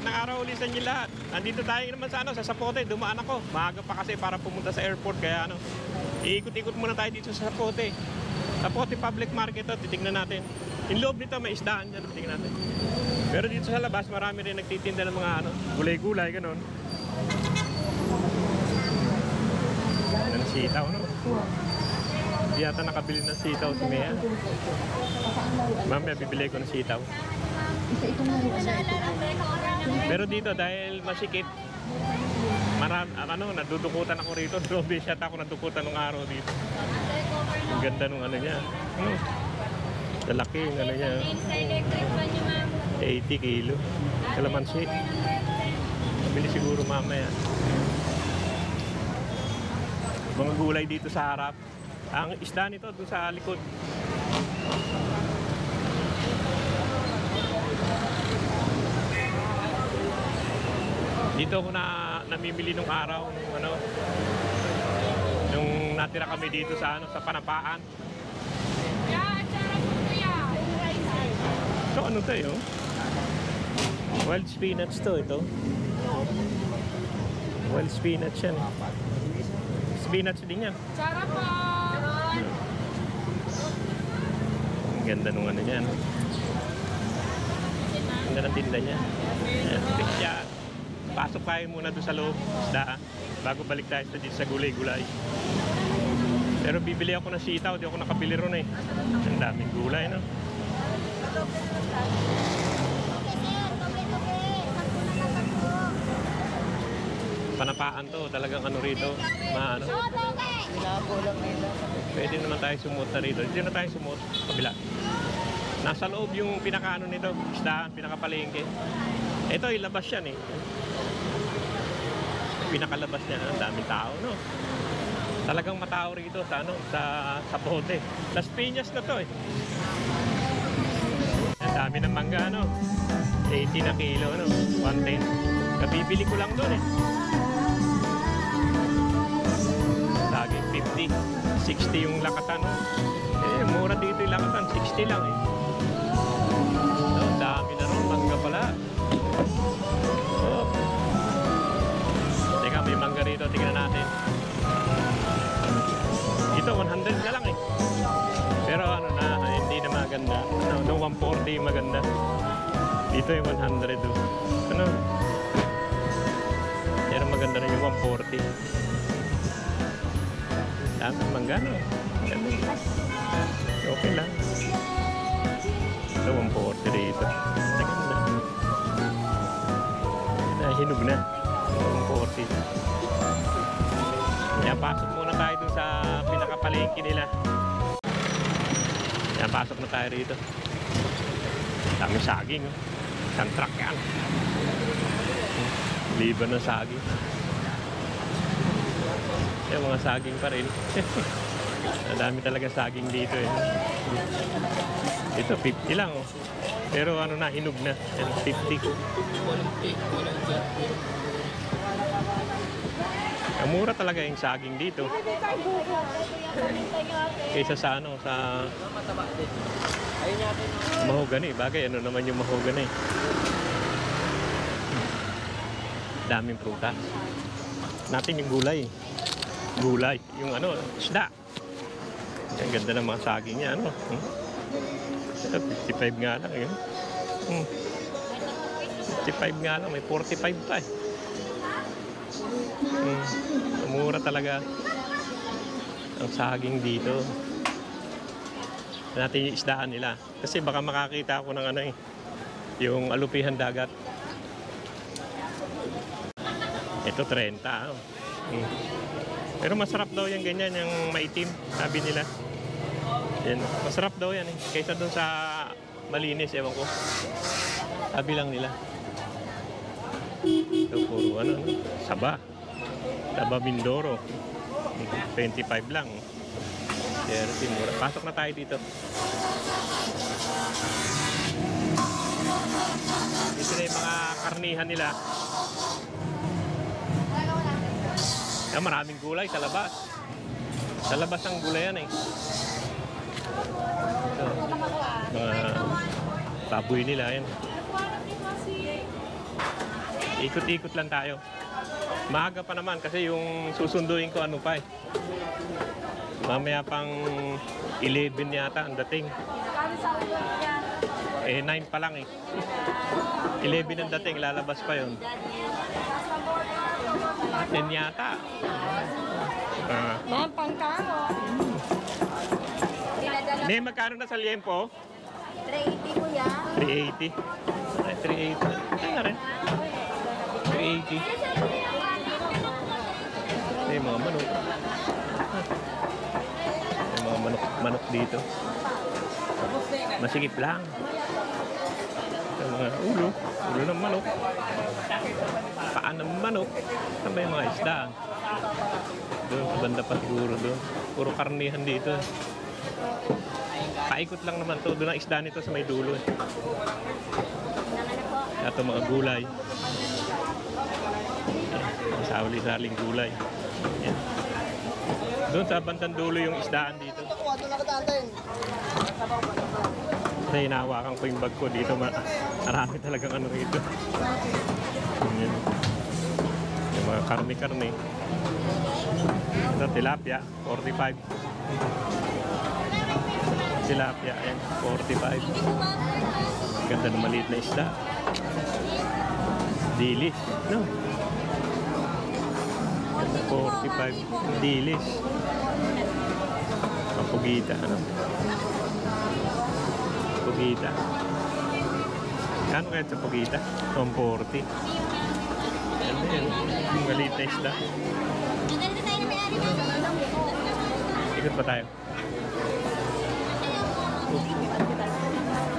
Magandang araw ulit sa inyo lahat. Andito tayo naman sa sa Zapote. Dumaan ako. Maaga pa kasi para pumunta sa airport. Kaya iikot-ikot muna tayo dito sa Zapote. Zapote Public Market to. Titignan natin. Yung loob nito may isdaan dyan. Titignan natin. Pero dito sa labas marami rin nagtitinda ng mga gulay-gulay, ganun. Ng sitaw, no? Hindi yata nakabili ng sitaw si Mea. Mamaya bibili ko ng sitaw. Pero dito dahil masikip, nadudukutan ako rito. Doon siya ako nadukutan ng araw dito. Ang ganda nung niya. Lalaki yung niya. 80 kilo. Kalamansi. Mabili siguro mamaya. Mga gulay dito sa harap. Ang isda nito doon sa likod. Dito ako namimili nung araw nung natira kami dito sa sa Panapaan. So ano tayo? Wild spinach ito. Wild spinach yan. Spinach din yan. Sarap po. Ang ganda nung niya. Ang ganda ng tinda niya. Ayan, pasok tayo muna doon sa loob, isdaan, bago balik tayo dito sa gulay-gulay. Pero bibili ako ng sitaw, di ako nakabili ron eh. Ang daming gulay, no? Panapaan to, talagang rito, pwede naman tayo sumuot na rito. Dito na tayo sumuot, kabila. Nasa loob yung pinaka nito, isdaan, pinakapalengke. Ito, ilabas yan eh. Pinakalabas niya, ang daming tao, no? Talagang matao rito sa sa Zapote. Las Piñas na to eh. Ang dami ng mangga, 80 na kilo, 110. Kabibili ko lang doon eh. Lagi 50, 60 yung lakatan. Mura dito yung lakatan, 60 lang eh. Dami na ron, mangga pala. Teka, may mangga rito, tingnan natin. Ito 100 na lang eh. Pero hindi na maganda. No 140 yung maganda. Dito yung 100 Pero maganda rin yung 140. Dami mangga, okay lang. Ito 140 dito. Maganda. Hinog na. 140. Kaya pasok muna tayo dun sa pinakapalengke nila. Kaya pasok na tayo rito. Dami saging. Isang truck yan. Liban ng saging. Yung mga saging pa rin. Dami talaga saging dito eh. Ito 50 lang Pero hinog na. 50. Ang mura talaga yung saging dito. Kaysa sa sa mahogany. Bagay, naman yung mahogany. Daming prutas. Natin yung gulay. Gulay. Yung isda. Ang ganda ng mga saging niya. Ito, 55 nga lang yun. 55 nga lang. May 45 pa eh. Mura talaga ang saging dito. Natin yung isdaan nila. Kasi baka makakita ako ng yung alupihan dagat. Ito 30. Pero masarap daw yung ganyan, yung maitim. Sabi nila. Yan. Masarap daw yan eh. Kaysa dun sa malinis, ewan ko. Sabi lang nila. Ito puro Saba. Saba Mindoro. 25 lang. Pero mura. Pasok na tayo dito. Dito na yung mga karnihan nila. Maraming gulay sa labas. Sa labas ang gulay yan eh. Ito. Mga baboy nila yan. Ikot-ikot lang tayo. Maaga pa naman kasi yung susunduin ko ano pa eh. Mamaya pang 11 yata ang dating. Eh 9 pa lang eh. 11 ang dating, lalabas pa yun. 10 yata. Ma'am, pangkano. May magkano na sa liempo? 380 kuya. 380. Ay, 380. Ay na rin. 380. Ay, mga manok. Ay, mga manok dito. Masigip lang. Ay, mga ulo ng manok. Paan ng manok. Saan ba yung mga isda? Doon, sa banda pa siguro doon. Puro karnihan dito. Paikot lang naman to. Doon ang isda nito sa may dulo. Ito mga gulay. Sawali-saling gulay. Yan. Doon sa bandang dulo yung isdaan dito. Kasi hinahawakan ko yung bag ko dito. Marami talagang ano rito. Yan. Yung mga karne-karne. Ito tilapia, 45. Tilapia, ayan, 45. Ganda ng maliit na isda. Dilis, no? Ganda, 45. Dilis. Kapugita, ano? Pugita. Kano kaya sa pugita? 140. Ganda yan. Yung maliit na isda. Ikot pa tayo.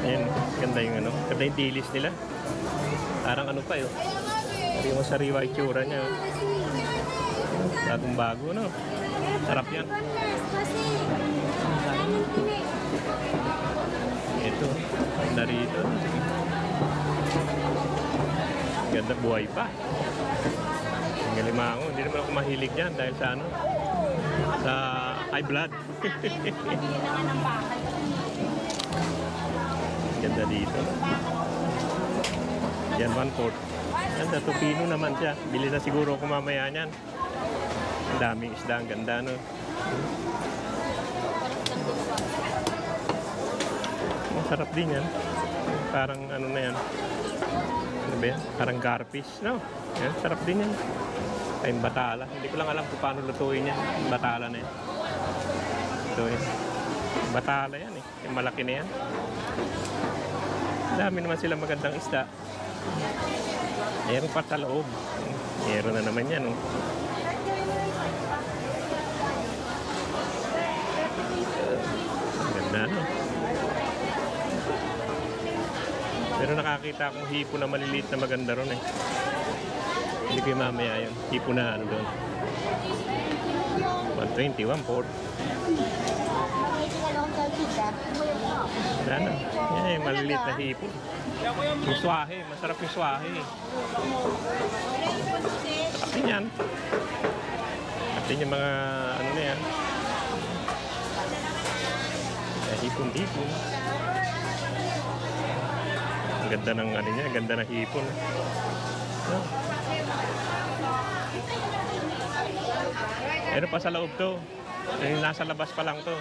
Ayan, ganda yung ano. Ganda yung dilis nila. Parang ano pa yun. Sariwa-sariwa itsura niya. Bagong bago, no? Sarap yan. Ito, ganda rito. Ganda, buhay pa. Ang galimango. Hindi naman ako mahilig dyan dahil sa ano? Sa high blood. Ganda dito. Yan, 1/4. Ganda, tupino naman siya. Bili na siguro ako mamaya niyan. Ang daming isda, ang ganda, no? Masarap din yan. Parang ano na yan. Ano ba yan? Parang garfish, no? Yan, sarap din yan. Ay, batala. Hindi ko lang alam kung paano lutuin yan. Batala na yan. Ito yan. Batala yan eh. Yung malaki na yan. Dami naman sila magandang isda. Meron pa sa loob. Meron na naman yan. Oh. Ganda, no? Pero nakakita akong hipo na maliliit na maganda ron eh. Hindi ko yung mamaya yun. Hipo na ano doon. 120, 1/4. Wala na. Yan yung maliliit na hipo. Yung swahe. Masarap yung swahe. Sarap din yan. Sarap din yung mga ano na yan. Hipon-hipon. Ang ganda ng ano niya. Ganda ng hipon. Oh. Pero pa sa loob to. Nasa labas pa lang to.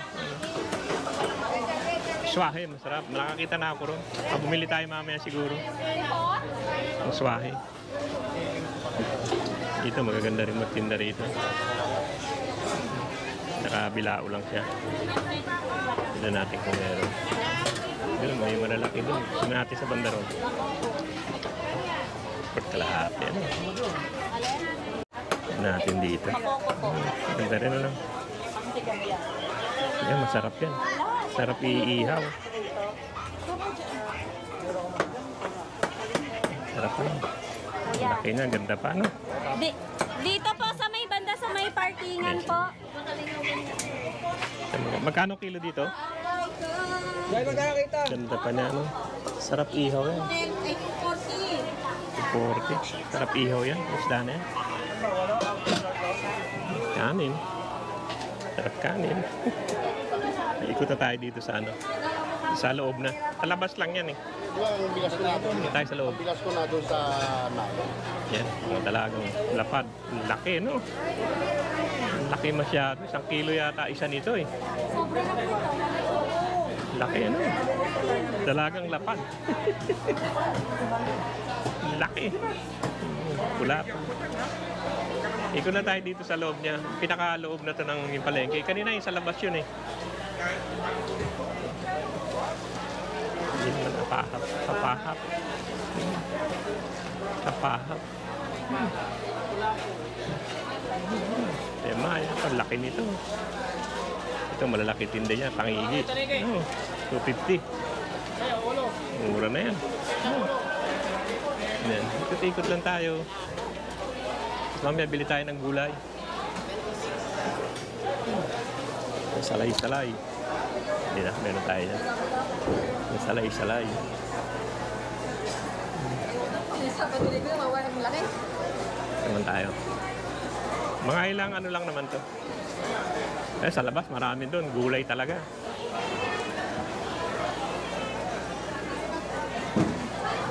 Swahe, masarap. Nakakita na ako ron. Bumili tayo mamaya siguro. Ang swahe. Dito magaganda rin magtinda rito. Nakabilao lang siya. Tignan natin kung meron. Doon, may malalaki doon. Tignan natin sa bandaron. Pagkalahati. Ano? Natin dito. Ganda rin lang. Yan, masarap yan. Sarap iihaw. Sarap yan. Laki na, ganda pa, no? Dito po sa may banda, sa may parkingan po. Magkano kilo dito? Ganda pa niya, no? Sarap ihaw yan. 40. Sarap ihaw yan. Isda na yan. Kanin. Sarap kanin. Ikot na tayo dito sa ano. Sa loob na. Sa labas lang yan eh. Di ba ang bigas ko na doon? Hindi tayo sa loob. Ang bigas ko na doon sa Naga. Yan, mga talagang lapad. Laki, no? Laki masyado. 1 kilo yata isa nito eh. Laki, no? Talagang lapad. Laki. Pula. Ikot na tayo dito sa loob niya. Pinakaloob na to ng yung palengke. Kanina yung sa labas yun eh. Hindi naman kapahap. Kapahap. Kapahap. Tema, ang laki nito. Ito malalaki tinda niya. Pangigi. Oh, 250. Mura na yan. Oh. Yan. Ikot-ikot lang tayo. Mamaya bili tayo ng gulay. Salay-salay. Hindi na, meron tayo yan. Salay-salay. Naman tayo. Mga ilang ano lang naman to. Sa labas marami doon. Gulay talaga.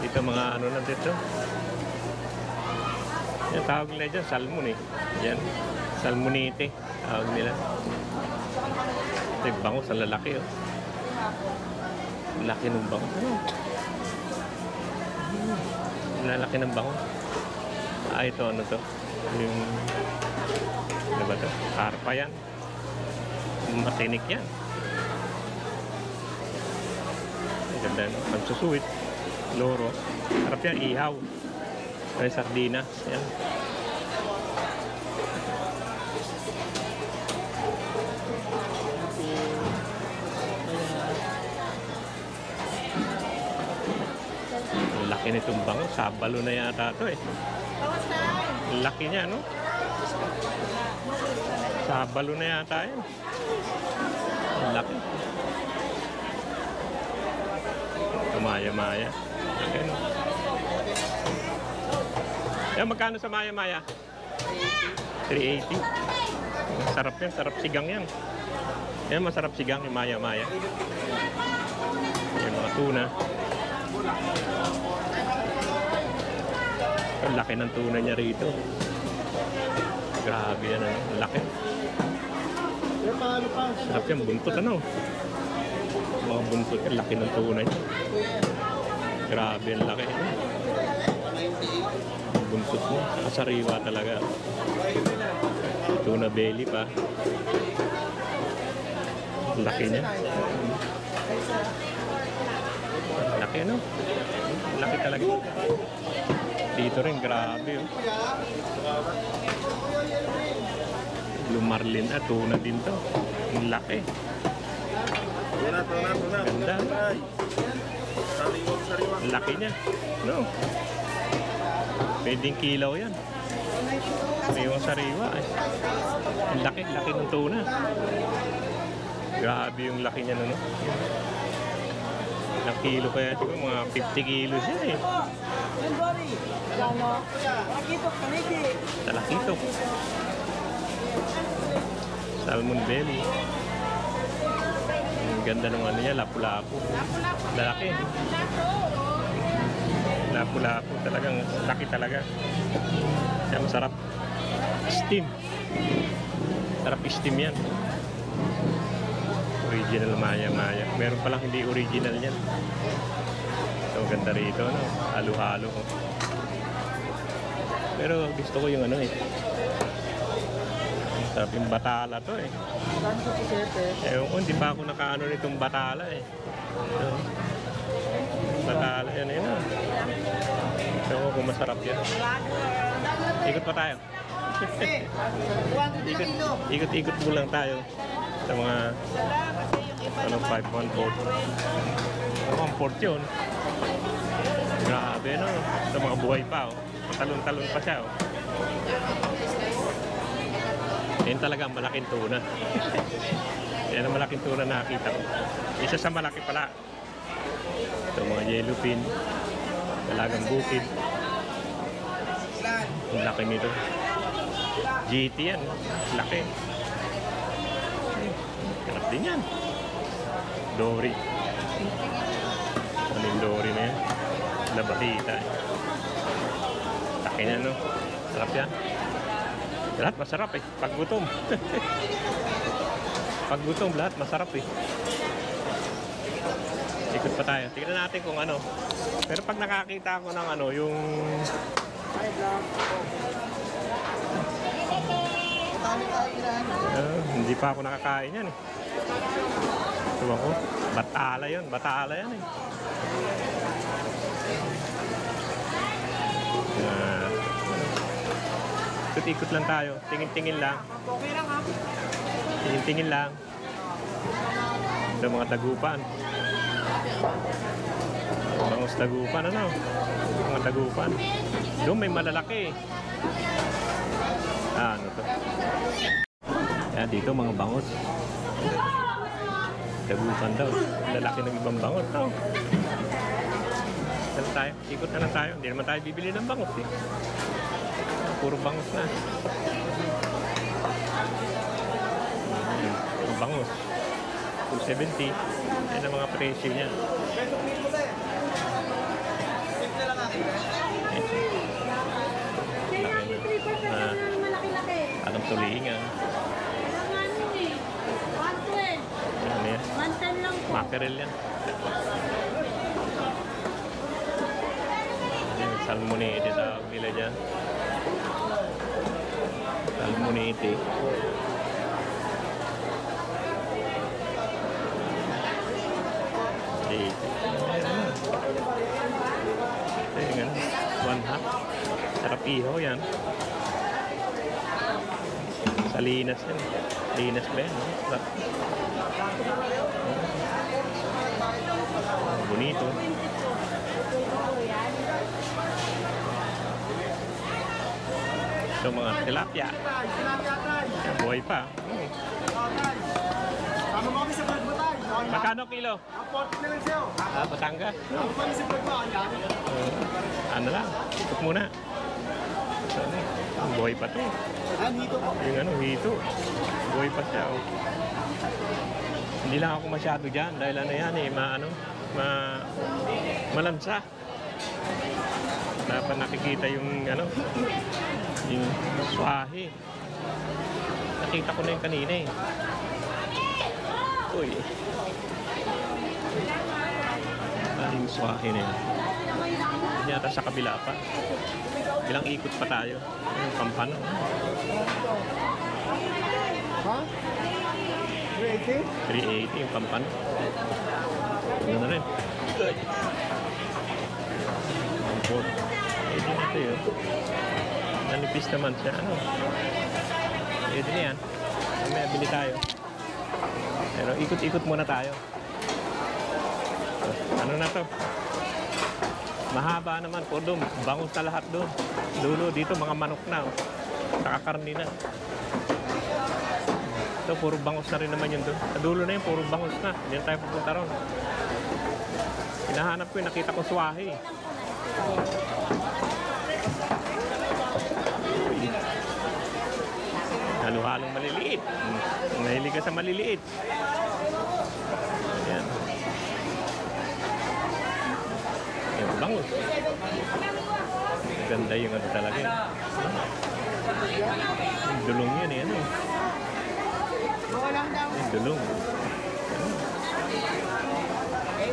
Dito mga ano na dito. Yan, tawag nila dyan, salmon eh. Yan, salmonite. Tawag nila. Ito yung bangus, ang lalaki oh. Laki ng bangus. Ano? Lalaki ng bangus. Ito ano to? Yung, ano ba to? Karpa yan. Matinik yan. Ang ganda no? Magsusuwit. Loro. Harap yan, ihaw. Ay, sardinas. Yan. Ang laki nitong bango. Sabalo na yata ito eh. Ang laki niya, no? Sabalo na yata yan. Ang laki. Maya-maya. Okay, no? Yan, magkano sa maya-maya? 380. Sarap yan, sarap sigang yan. Yan, masarap sigang yung maya-maya. Yung mga tuna. Ang laki ng tuna niya rito. Grabe yan, ano? Ang laki. Sarap yan, buntot, ano? Mga buntot yan, laki ng tuna niya. Grabe, ang laki. Buntot mo, kasariwa talaga. Tuna belly pa. Laki niya. Laki, no? Laki talaga. Dito rin, grabe oh. Lumarlin, tuna din to. Ang laki. Ganda. Ang laki niya, no? Pwedeng kilaw yan. May yung sariwa eh. Ang laki ng tuna. Grabe yung laki niya, no? Ilang kilo kaya siguro, mga 50 kilos yan eh. Talakitok. Salmon belly. Ang ganda ng ano niya, lapu-lapu. Lalaki. Lapu-lapu, talagang laki talaga. Kaya masarap. Steam. Sarap steam yan. Original maya-maya. Meron palang hindi original yan. So, ganda rito, no? Halo-halo. Pero gusto ko yung ano eh. Sarap yung batala to eh. Ewan ko, hindi pa ako nakaano nitong batala eh. So, batala yan eh, no? Ewan ko kung masarap yan. Ikot pa tayo. Ikot-ikot mo lang tayo sa mga ano, 5-1-4. 1-4 yun. Grabe, no? Sa mga buhay pa, oh. Talon-talon pa siya, oh. Yan talaga ang malaking tuna. Yan ang malaking tuna na nakita ko. Isa sa malaki pala. Ito mga yellowfin. Talagang bukid. Ang laki nito. GT yan. Laki. Ganap din yan. Dory. Manindori na yan. Labatita. Taki na, no? Sarap yan. Lahat masarap eh. Pag gutom. Pag gutom, lahat masarap eh. Ikot pa tayo. Tingnan natin kung ano. Pero pag nakakita ako ng ano, yung... hindi pa ako nakakain yan eh. Diba ko? Batala yun. Batala yan eh. Ikot-ikot lang tayo. Tingin-tingin lang. Tingin-tingin lang. Ito mga dagupan. Bangus dagupan, ano? Mga dagupan. Doon may malalaki. Ano to? Yan, dito mga bangus. Dagupan daw. Lalaki ng ibang bangus. No? Tayo. Ikot na lang tayo. Hindi naman tayo bibili ng bangus eh. Puro bangus na. Bangus. 270. Yan ang mga presyo niya. Anong tulingan? Ano yan? Mackerel yan. Salmonite tawag nila dyan. Salmonite. Ayan. 1/2. Sarap ihaw yan. Sa linas yan. Linas ba yan? Sarap. Bonito. Ito mga tilapia. Buhay pa. Magkano kilo? Batangas. Ano lang? Ikot muna. Buhay pa to. Yung ano, hito. Buhay pa siya. Oh. Hindi lang ako masyado dyan dahil ano yan eh, malansa. Dapat nakikita yung ano, yung swahe. Nakita ko na yung kanina eh. Uy. Yung swahe na yan. Yata sa kabila pa. Ilang ikot pa tayo. Yung pampano. Ha? 380? 380 yung pampano. Ano na rin. Pampor. Pwede na ito yun. Nanipis naman siya. Ano? Pwede na yan. May bili tayo. Pero ikot-ikot muna tayo. Ano na to? Mahaba naman po doon. Bangus na lahat doon. Dulo dito mga manok na. Nakakarni na. Ito puro bangus na rin naman yun doon. Sa dulo na yun puro bangus na. Hindi na tayo pupunta ron. Hinahanap ko yun. Nakita ko swahe. Halo-halong maliliit. Mahilig ka sa maliliit. Ayan. Ayan, bangus. Ganda yung ano talaga. Yung dulong yan eh. Ano? Yung dulong.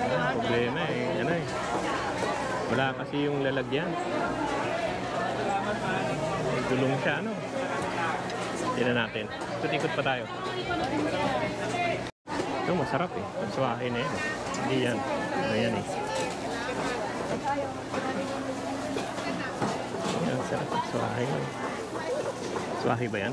Ang problema eh. Ano eh. Wala kasi yung lalagyan. Yung dulong siya. Ano? Tignan natin. Ikot-ikot pa tayo. Ito masarap eh. Ang swahe na yan. Hindi yan. Ayan eh. Ayan, sarap ang swahe. Swahe ba yan?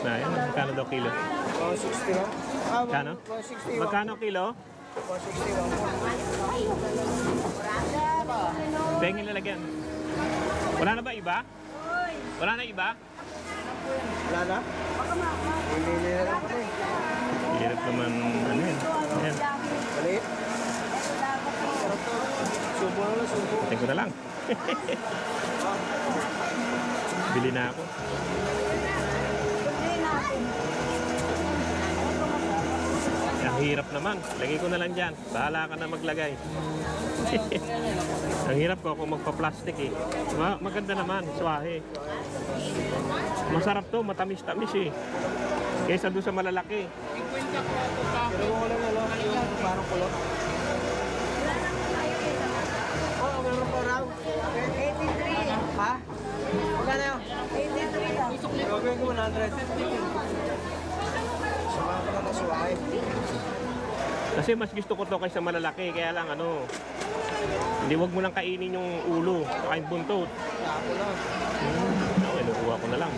Na yan. Magkano daw kilo? 160 lang. Magkano? 160. Magkano kilo? 160 lang. Bengin lalagyan. Wala na ba iba? Wala na iba? Wala na? Hindi na lang po eh. Hirap naman, ano yun? Ayan. Maliit? Subo na lang, subo. Tingin ko na lang. Bili na ako. hirap naman. Lagay ko na lang dyan. Bahala ka na maglagay. Ang hirap ko kung magpa-plastic eh. Maganda naman, swahe. Masarap to, matamis-tamis eh. Kaysa doon sa malalaki. Pero ko lang alam. Parang kulot. Oo, meron pa raw. 83. Ha? Magkano yun? 83 lang. Gagawin ko 100. Sumama ka na suway. Kasi mas gusto ko to kaysa malalaki. Kaya lang ano, hindi wag mo lang kainin yung ulo. Kain buntot. Ako lang. Okay, nakuha ko na lang.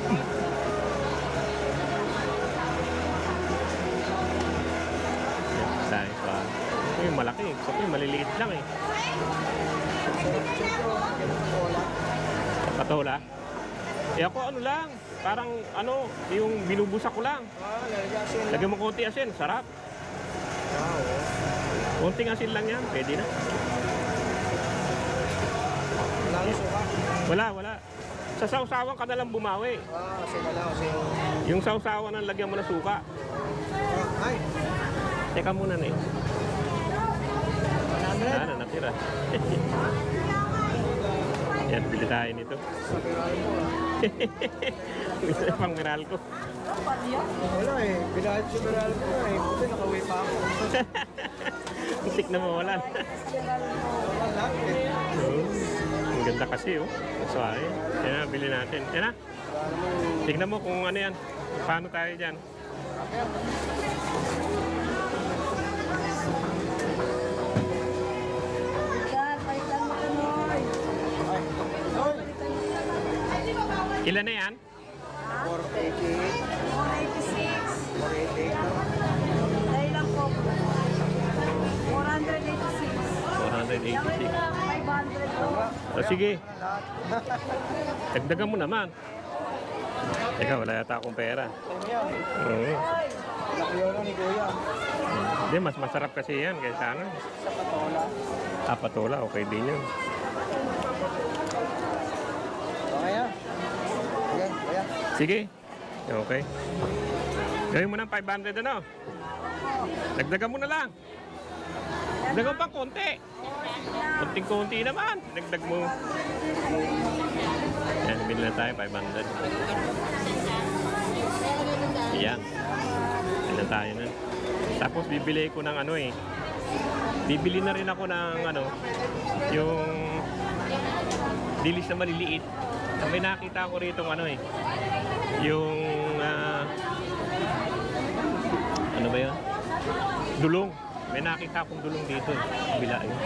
Yan, pa. Ito yung malaki. Ito yung maliliit lang eh. Patola? Eh ako ano lang. Parang ano, yung binubusak ko lang. Lagyan mo konti asin, sarap. Konting asin lang yan, pwede na. Wala. Sa sausawan ka na lang bumawi. Kasi wala kasi Yung sausawan ang lagyan mo na suka. ay, Teka muna na eh. 100. Sana natira. Yan, bili tayo nito. Sa piral mo Isa pang mineral ko. Wala eh. Pinahit sa piral ko eh. Buti nakauwi pa ako. Isik na mawalan. Wala lang eh. Ang ganda kasi oh. So ay, yan na, bili natin. Yan na. Tignan mo kung ano yan. Paano tayo dyan. Ilan na yan? 488. 486. 488. Dahil lang po. 486. 486. 500 po. O sige. Dagdagan mo naman. Teka, wala yata akong pera. Oo. Nakiyoro ni Kuya. Hindi, mas masarap kasi yan kaysa ano. Sa patola. Patola, okay din yun. Okay ah. Sige, Kuya. Sige. Okay. Gawin mo ng 500 ano? Dagdagan mo na lang. Dagdagan pang konti. Konting-konti naman. Dagdag mo. Yan, bili na tayo 500. Yan. Bili na tayo nun. Tapos bibili ko ng ano eh. Bibili na rin ako ng ano, yung dilis na maliliit. May nakita ko rito ano eh. Yung ano ba yun? Dulong. May nakita akong dulong dito eh. Bila yun.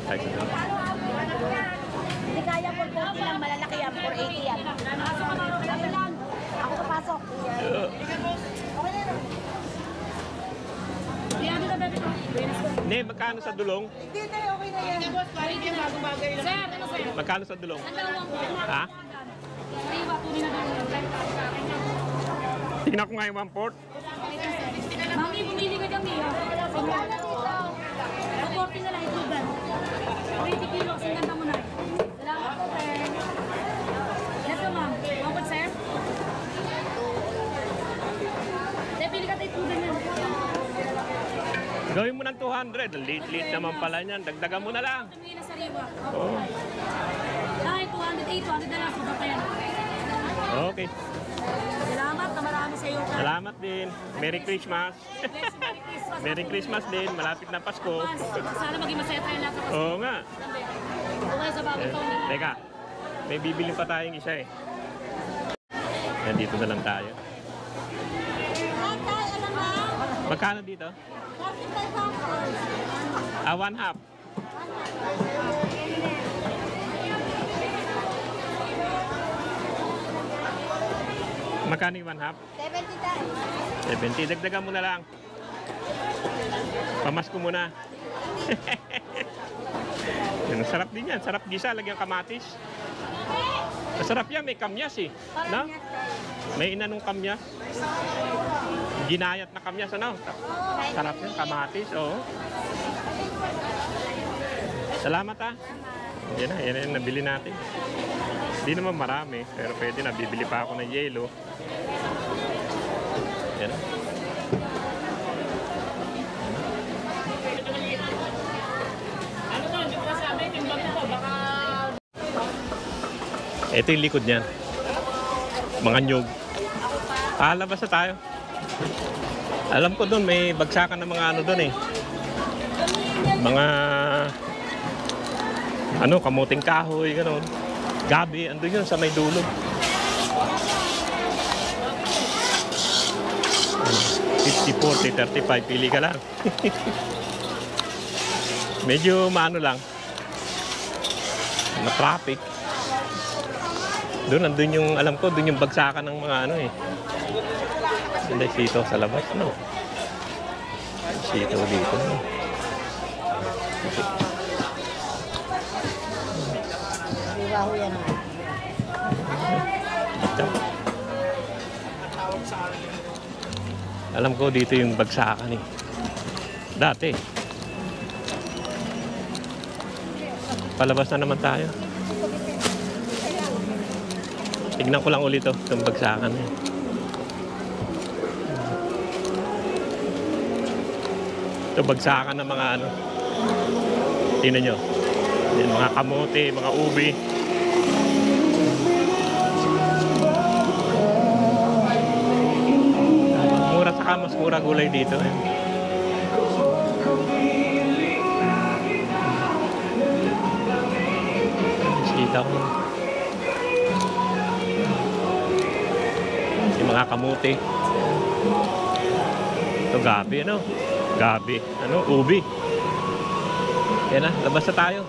Ay, sa dulong. Hindi kaya po 40 lang, malalaki yan, 480 yan. Sabi lang, ako papasok. Ne, magkano sa dulong? Hindi tayo, okay na yan. Sir, ano sir? Magkano sa dulong? Ha? Tingnan ko nga yung 1/4. Mami, bumili ka kami. Sigurado dito. 40 na lang itugan. 20 kilo, singganda mo na. Salamat po, sir. Yes, ma'am. Mabot, sir? Sir, pili ka tayo itugan yan. Gawin mo ng 200. Late naman pala niyan. Dagdagan mo na lang. Tumingin na sariwa. Oo. Ay, 200 na lang. Suba pa yan. Okay. Salamat na marami sa iyo. Salamat din. Merry Christmas. Bless, Merry Christmas. Merry Christmas din. Malapit na Pasko. Sana maging masaya tayo lahat. Oo nga. Okay sa bagong taon. Teka, may bibili pa tayong isa eh. Yan, dito na lang tayo. Tatay, alam mo? Magkano dito? 1/2. Magkano yung 1/2? 70 tayo. 70. Dagdagan mo na lang. Pamasko muna. Yan, sarap din yan. Sarap gisa. Lagyan kamatis. Masarap yan. May kamyas eh. No? May inanong kamyas. Ginayat na kamyas. Ano? Sarap yan. Kamatis. Oo. Salamat ah. Yan na. Yan na yung nabili natin. Hindi naman marami. Pero pwede na. Bibili pa ako ng yelo. Yan na. Ito yung likod niyan. Mga nyug. Labas na tayo. Alam ko doon may bagsakan ng mga ano doon eh. Mga kamuting kahoy, gano'n. Gabi, andun yun sa may dulo. 50, 40, 35, pili ka lang. Medyo maano lang. Na-traffic. Doon, andun yung, alam ko, doon yung bagsakan ng mga ano eh. Hindi, sito sa labas, no? Sito dito, no? Baho yan ah. Alam ko dito yung bagsakan eh. Dati. Palabas na naman tayo. Tignan ko lang ulit itong bagsakan eh. Ito bagsakan ng mga ano. Tingnan nyo. Yan, mga kamote, mga ubi. Mura saka mas mura gulay dito eh. Sitaw. Yung mga kamote. Ito gabi ano? Gabi. Ano? Ubi. Yan na, labas na tayo.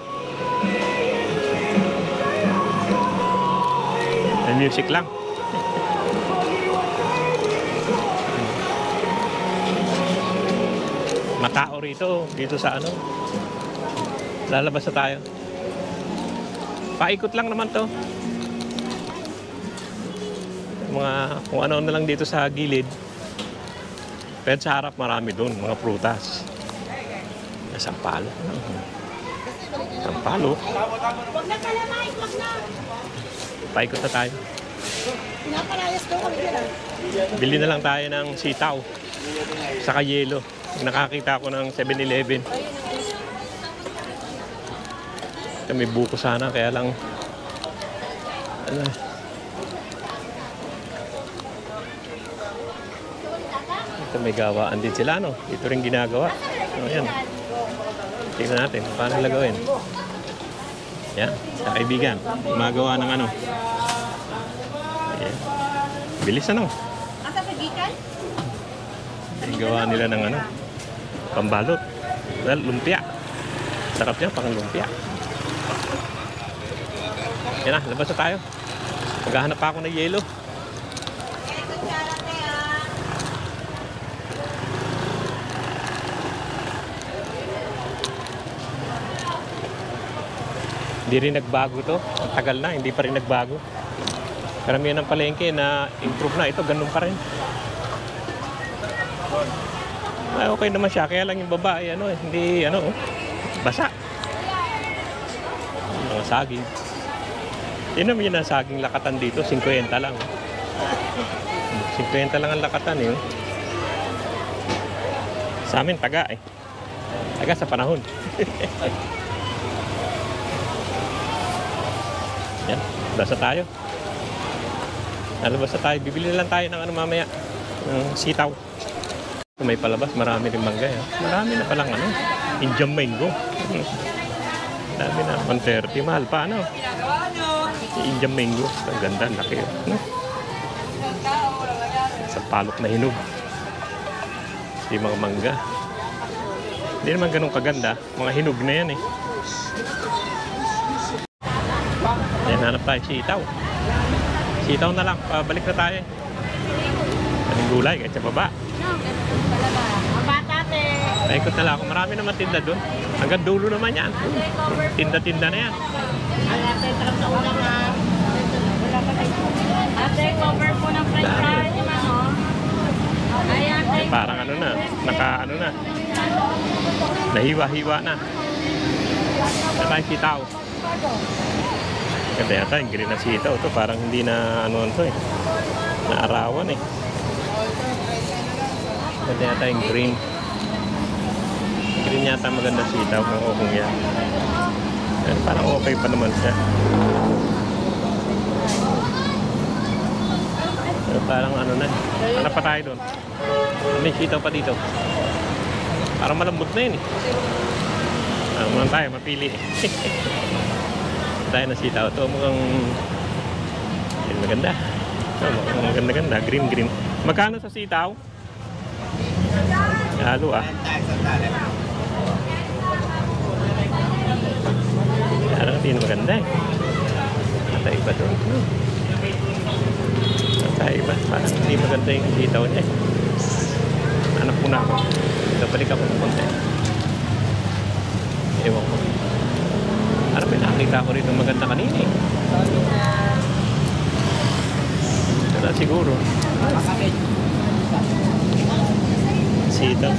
May music lang. Matao rito, dito sa ano. Lalabas na tayo. Paikot lang naman to. Mga kung ano na lang dito sa gilid. Pero sa harap marami doon, mga prutas. Sampalo. Sampalo. Huwag na kalamay, huwag na. Paikot na tayo. Pinapalayas daw kami nila. Bili na lang tayo ng sitaw. Saka yelo. Nakakita ako ng 7-Eleven. Ito may buko sana, kaya lang ano. Ito may gawaan din sila, no? Ito rin ginagawa. Ayan. Tingnan natin, paano nila gawin. Yan, sa kaibigan. Gumagawa ng ano. Ayan. Bilis ano. Asa pagikan? Gawa nila ng ano. Pambalot. Well, lumpia. Sarap yan, pang lumpia. Yan na, labas na tayo. Maghahanap pa ako ng yelo. Hindi rin nagbago to. Ang tagal na, hindi pa rin nagbago. Karamihan ng palengke na improve na. Ito, ganun pa rin. Ay, okay naman siya. Kaya lang yung babae, ano, hindi, ano, basa. Mga saging. Yun naman yun ang saging lakatan dito. 50 lang. 50 lang ang lakatan, eh. Sa amin, taga, eh. Taga sa panahon. Yan, basta tayo. Nalabas na tayo. Bibili na lang tayo ng ano mamaya. Ng sitaw. May palabas, marami rin mangga. Marami na palang ano. Indian mango. Dami na. 130. Mahal pa ano. Indian mango. Ang ganda. Laki. No? Sa palok na hinog. Yung mga mangga. Hindi naman ganun kaganda. Mga hinog na yan eh. Yan, hanap tayo sitaw. Sitaw na lang. Pabalik na tayo. Anong gulay? Kahit sa baba. Paikot na lang ako. Marami naman tinda doon. Hanggang dulo naman yan. Tinda-tinda na yan. Ate, cover po ng french fries. Parang ano na. Ano na. Nahiwa-hiwa na. Ito tayo sitaw. Ganda yata yung green na sitaw. Ito parang hindi na ano ito eh. Naarawan eh. Ganda yata yung green. Green yata maganda sitaw ng ukong yan. Parang okay pa naman siya. Parang ano na. Hanap pa tayo doon. May sitaw pa dito. Parang malambot na yun eh. Muna tayo, mapili eh. Tayo na sitaw. Ito mukhang maganda. Mukhang maganda-ganda. Green. Magkano sa sitaw? Halo ah. Parang hindi na maganda eh. Nasa iba doon. Nasa iba. Parang hindi maganda yung sitaw niya eh. Anak muna ako. Balik ako ng konti. Ewan ko. Parang may nakita ko rito maganda kanina eh. Wala siguro. Sitaw.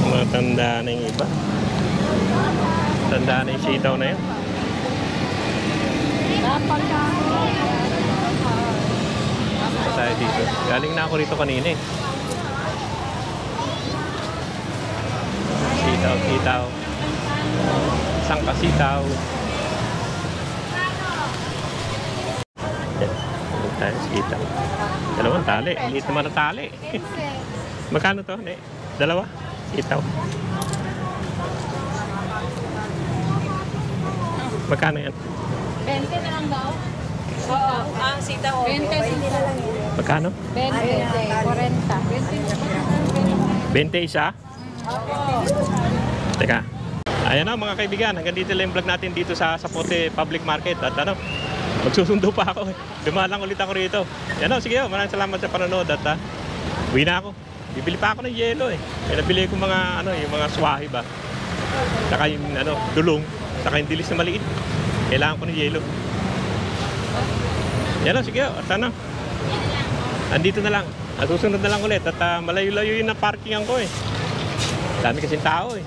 Matanda na yung iba. Tanda na yung sitaw na yun. Tayo dito. Galing na ako rito kanina eh. Sitaw. Sangka sitaw. Yan. Huwag tayo sitaw. Dalawang tali. Liit naman ang tali. Magkano to? Dalawa? Sitaw. Magkano yan? 20 na lang daw. Oo. Sitaw. 20 na lang. Magkano? 20. 40. 20 isa? Teka. Ayan na mga kaibigan, hanggang dito lang yung vlog natin dito sa Zapote Public Market. At magsusundo pa ako. Dumalang ulit ako rito. Yan o, sige o, maraming salamat sa panonood. At uwi na ako. Bibili pa ako ng yelo eh. May nabili ko mga, yung mga swahi ba. Saka yung dulong. Saka yung dilis na maliit. Kailangan ko ng yelo. Yan o, sige o. At andito na lang. At susunod na lang ulit. At malayo-layo yun na parkingan ko eh. Dami kasing tao eh.